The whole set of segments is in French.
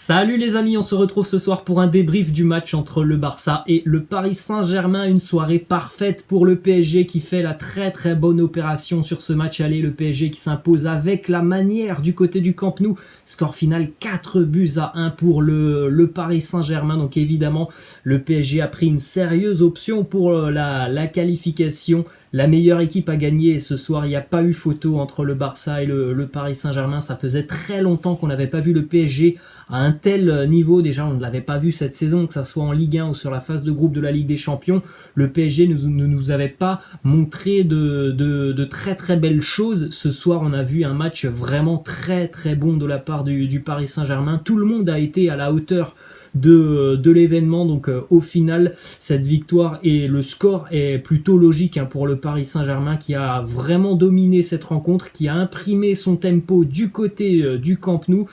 Salut les amis, on se retrouve ce soir pour un débrief du match entre le Barça et le Paris Saint-Germain. Une soirée parfaite pour le PSG qui fait la très bonne opération sur ce match aller. Le PSG qui s'impose avec la manière du côté du Camp Nou. Score final 4-1 pour le Paris Saint-Germain. Donc évidemment, le PSG a pris une sérieuse option pour la qualification. La meilleure équipe a gagné ce soir, il n'y a pas eu photo entre le Barça et le Paris Saint-Germain. Ça faisait très longtemps qu'on n'avait pas vu le PSG à un tel niveau. Déjà, on ne l'avait pas vu cette saison, que ça soit en Ligue 1 ou sur la phase de groupe de la Ligue des Champions. Le PSG ne nous avait pas montré de très belles choses. Ce soir, on a vu un match vraiment très bon de la part du Paris Saint-Germain. Tout le monde a été à la hauteur de l'événement, donc au final cette victoire et le score est plutôt logique pour le Paris Saint-Germain qui a vraiment dominé cette rencontre, qui a imprimé son tempo du côté du Camp Nou.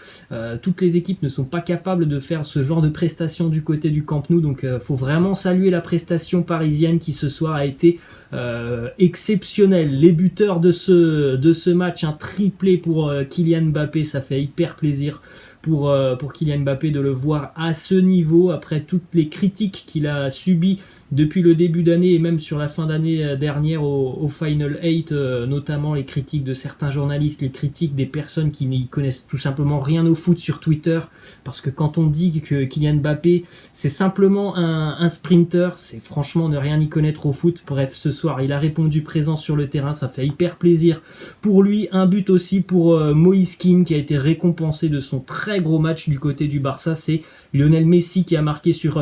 Toutes les équipes ne sont pas capables de faire ce genre de prestation du côté du Camp Nou, donc faut vraiment saluer la prestation parisienne qui ce soir a été exceptionnelle. Les buteurs de ce match, un triplé pour Kylian Mbappé, ça fait hyper plaisir pour Kylian Mbappé de le voir à ce niveau après toutes les critiques qu'il a subies depuis le début d'année et même sur la fin d'année dernière au Final 8, notamment les critiques de certains journalistes, les critiques des personnes qui n'y connaissent tout simplement rien au foot sur Twitter, parce que quand on dit que Kylian Mbappé c'est simplement un sprinter, c'est franchement ne rien y connaître au foot. Bref, ce soir il a répondu présent sur le terrain, ça fait hyper plaisir pour lui. Un but aussi pour Moïse Kean qui a été récompensé de son très gros match du côté du Barça. C'est Lionel Messi qui a marqué sur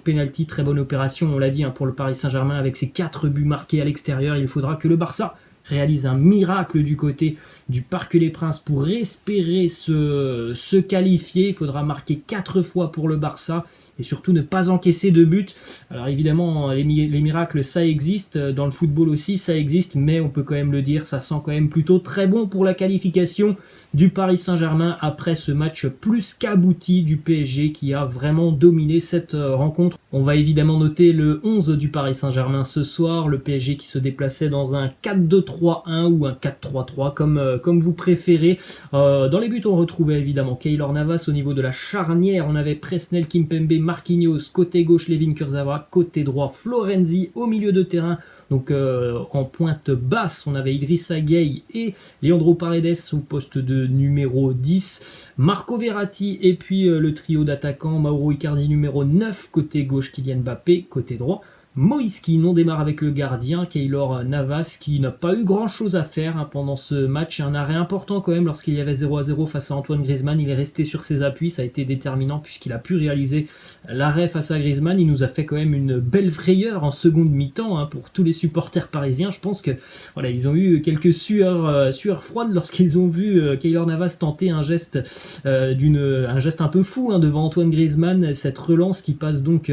penalty, très bonne opération, on l'a dit pour le Paris Saint-Germain avec ses 4 buts marqués à l'extérieur. Il faudra que le Barça réalise un miracle du côté du Parc des Princes pour espérer se qualifier. Il faudra marquer 4 fois pour le Barça et surtout ne pas encaisser de buts. Alors évidemment, les miracles, ça existe. Dans le football aussi, ça existe. Mais on peut quand même le dire, ça sent quand même plutôt très bon pour la qualification du Paris Saint-Germain après ce match plus qu'abouti du PSG qui a vraiment dominé cette rencontre. On va évidemment noter le 11 du Paris Saint-Germain ce soir. Le PSG qui se déplaçait dans un 4-2-3-1 ou un 4-3-3 comme vous préférez. Dans les buts, on retrouvait évidemment Keylor Navas. Au niveau de la charnière, on avait Presnel Kimpembe, Marquinhos, côté gauche Layvin Kurzawa, côté droit Florenzi, au milieu de terrain. Donc en pointe basse, on avait Idrissa Gueye et Leandro Paredes au poste de numéro 10. Marco Verratti et puis le trio d'attaquants, Mauro Icardi numéro 9, côté gauche Kylian Mbappé, côté droit Moïse Kean. On démarre avec le gardien Keylor Navas qui n'a pas eu grand chose à faire pendant ce match. Un arrêt important quand même lorsqu'il y avait 0-0 face à Antoine Griezmann. Il est resté sur ses appuis, ça a été déterminant puisqu'il a pu réaliser l'arrêt face à Griezmann. Il nous a fait quand même une belle frayeur en seconde mi-temps pour tous les supporters parisiens. Je pense que voilà, ils ont eu quelques sueurs froides lorsqu'ils ont vu Keylor Navas tenter un geste un peu fou devant Antoine Griezmann, cette relance qui passe donc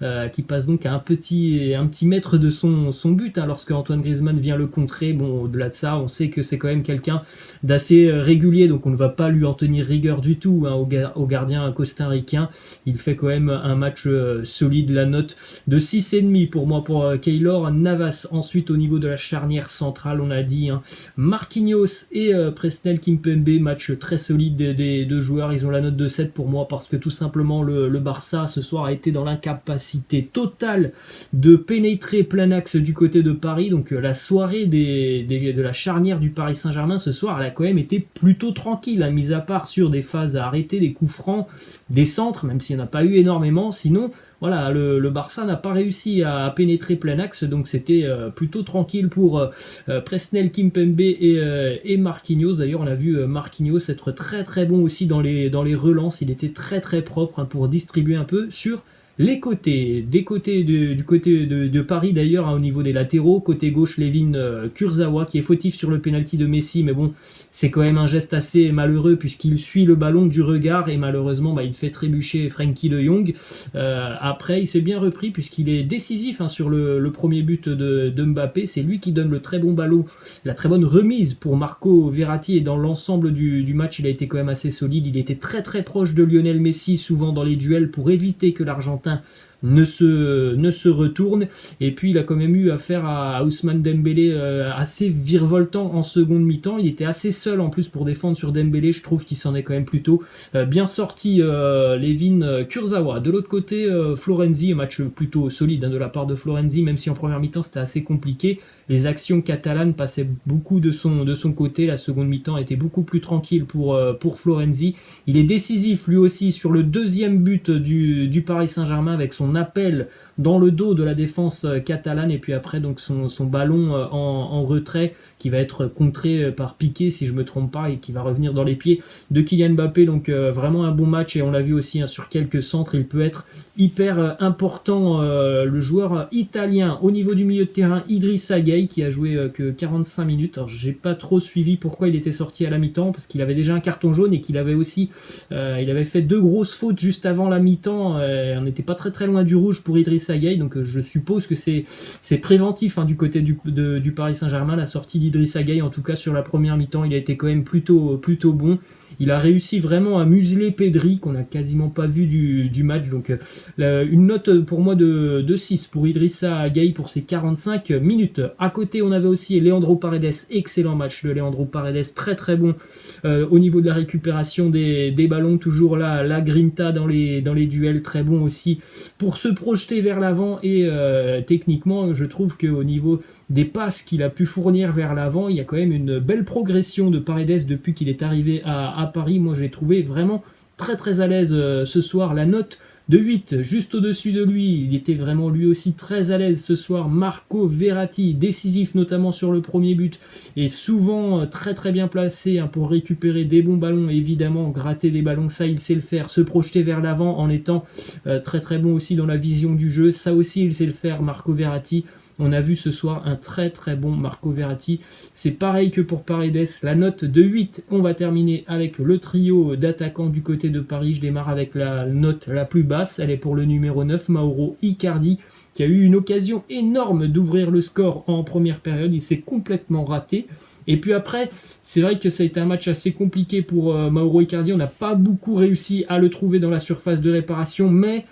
à un petit mètre de son but lorsque Antoine Griezmann vient le contrer. Bon, au-delà de ça, on sait que c'est quand même quelqu'un d'assez régulier, donc on ne va pas lui en tenir rigueur du tout au gardien costaricien. Il fait quand même un match solide, la note de 6,5 pour moi pour Keylor Navas. Ensuite, au niveau de la charnière centrale, on a dit Marquinhos et Presnel Kimpembe, match très solide des deux joueurs. Ils ont la note de 7 pour moi parce que tout simplement le Barça ce soir a été dans l'incapacité totale de pénétrer plein axe du côté de Paris. Donc la soirée de la charnière du Paris Saint-Germain ce soir, elle a quand même été plutôt tranquille, mis à part sur des phases à arrêter, des coups francs, des centres, même s'il n'y en a pas eu énormément. Sinon, voilà, le Barça n'a pas réussi à pénétrer plein axe, donc c'était plutôt tranquille pour Presnel Kimpembe et Marquinhos. D'ailleurs, on a vu Marquinhos être très bon aussi dans les relances. Il était très propre pour distribuer un peu sur les côtés. Du côté de Paris d'ailleurs, au niveau des latéraux, côté gauche Layvin Kurzawa qui est fautif sur le penalty de Messi, mais bon, c'est quand même un geste assez malheureux puisqu'il suit le ballon du regard et malheureusement il fait trébucher Frenkie de Jong. Après il s'est bien repris puisqu'il est décisif sur le premier but de Mbappé. C'est lui qui donne le très bon ballon, la très bonne remise pour Marco Verratti, et dans l'ensemble du match il a été quand même assez solide. Il était très proche de Lionel Messi souvent dans les duels pour éviter que l'Argentin ne se retourne. Et puis il a quand même eu affaire à Ousmane Dembélé assez virevoltant en seconde mi-temps. Il était assez seul en plus pour défendre sur Dembélé. Je trouve qu'il s'en est quand même plutôt bien sorti. Levin Kurzawa. De l'autre côté, Florenzi, un match plutôt solide de la part de Florenzi, même si en première mi-temps c'était assez compliqué. Les actions catalanes passaient beaucoup de son côté. La seconde mi-temps était beaucoup plus tranquille pour Florenzi. Il est décisif lui aussi sur le deuxième but du Paris Saint-Germain avec son appel dans le dos de la défense catalane, et puis après donc son ballon en retrait qui va être contré par Piqué si je me trompe pas, et qui va revenir dans les pieds de Kylian Mbappé. Donc vraiment un bon match, et on l'a vu aussi sur quelques centres, il peut être hyper important, le joueur italien. Au niveau du milieu de terrain, Idrissa Gueye qui a joué que 45 minutes. Alors j'ai pas trop suivi pourquoi il était sorti à la mi-temps, parce qu'il avait déjà un carton jaune et qu'il avait aussi il avait fait 2 grosses fautes juste avant la mi-temps. On n'était pas très loin du rouge pour Idrissa Gueye, donc je suppose que c'est préventif du côté du Paris Saint-Germain, la sortie d'Idrissa Gueye. En tout cas sur la première mi-temps, il a été quand même plutôt bon. Il a réussi vraiment à museler Pedri, qu'on n'a quasiment pas vu du match. Donc une note pour moi de 6 pour Idrissa Gueye pour ses 45 minutes. À côté, on avait aussi Leandro Paredes. Excellent match de Leandro Paredes, très bon au niveau de la récupération des ballons. Toujours là, la grinta dans les duels, très bon aussi pour se projeter vers l'avant. Et techniquement, je trouve qu'au niveau des passes qu'il a pu fournir vers l'avant, il y a quand même une belle progression de Paredes depuis qu'il est arrivé à Paris. Moi, j'ai trouvé vraiment très à l'aise ce soir. La note de 8, juste au-dessus de lui, il était vraiment lui aussi très à l'aise ce soir. Marco Verratti, décisif notamment sur le premier but, et souvent très bien placé pour récupérer des bons ballons, et évidemment gratter des ballons, ça il sait le faire, se projeter vers l'avant en étant très bon aussi dans la vision du jeu, ça aussi il sait le faire, Marco Verratti. On a vu ce soir un très bon Marco Verratti. C'est pareil que pour Paredes, la note de 8. On va terminer avec le trio d'attaquants du côté de Paris. Je démarre avec la note la plus basse. Elle est pour le numéro 9, Mauro Icardi, qui a eu une occasion énorme d'ouvrir le score en première période. Il s'est complètement raté. Et puis après, c'est vrai que ça a été un match assez compliqué pour Mauro Icardi. On n'a pas beaucoup réussi à le trouver dans la surface de réparation, mais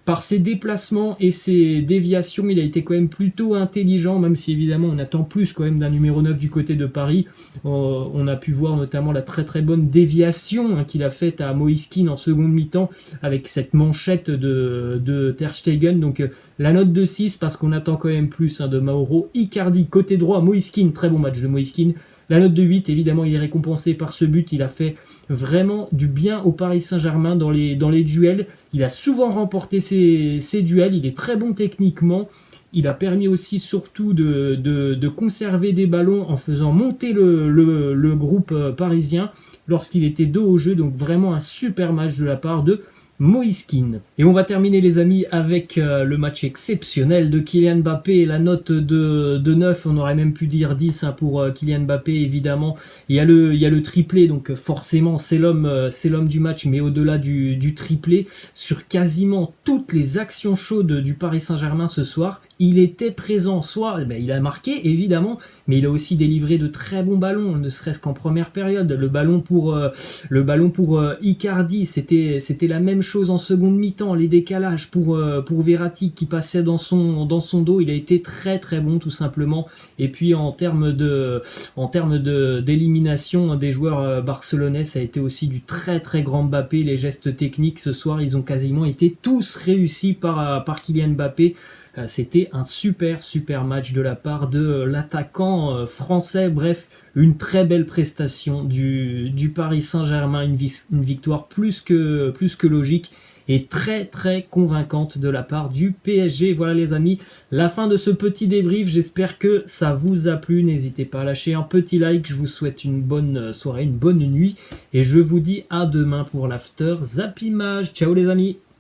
par ses déplacements et ses déviations, il a été quand même plutôt intelligent, même si évidemment on attend plus quand même d'un numéro 9 du côté de Paris. On a pu voir notamment la très bonne déviation qu'il a faite à Moïse Kean en seconde mi-temps avec cette manchette de Ter Stegen. Donc la note de 6 parce qu'on attend quand même plus de Mauro Icardi. Côté droit, Moïse Kean, très bon match de Moïse Kean. La note de 8, évidemment, il est récompensé par ce but. Il a fait vraiment du bien au Paris Saint-Germain dans les duels. Il a souvent remporté ses duels. Il est très bon techniquement. Il a permis aussi surtout de conserver des ballons en faisant monter le groupe parisien lorsqu'il était dos au jeu. Donc vraiment un super match de la part de Moïse Kean. Et on va terminer les amis avec le match exceptionnel de Kylian Mbappé, la note de 9, on aurait même pu dire 10 pour Kylian Mbappé évidemment. Il y a le triplé, donc forcément c'est l'homme du match, mais au-delà du triplé, sur quasiment toutes les actions chaudes du Paris Saint-Germain ce soir, il était présent, soit il a marqué évidemment, mais il a aussi délivré de très bons ballons, ne serait-ce qu'en première période. Le ballon pour Icardi, c'était la même chose en seconde mi-temps. Les décalages pour Verratti qui passait dans son dos, il a été très bon tout simplement. Et puis en termes d'élimination des joueurs barcelonais, ça a été aussi du très grand Mbappé. Les gestes techniques ce soir, ils ont quasiment été tous réussis par Kylian Mbappé. C'était un super match de la part de l'attaquant français. Bref, une très belle prestation du Paris Saint-Germain, une victoire plus que logique et très convaincante de la part du PSG. Voilà les amis, la fin de ce petit débrief. J'espère que ça vous a plu. N'hésitez pas à lâcher un petit like. Je vous souhaite une bonne soirée, une bonne nuit, et je vous dis à demain pour l'After Zap Image. Ciao les amis.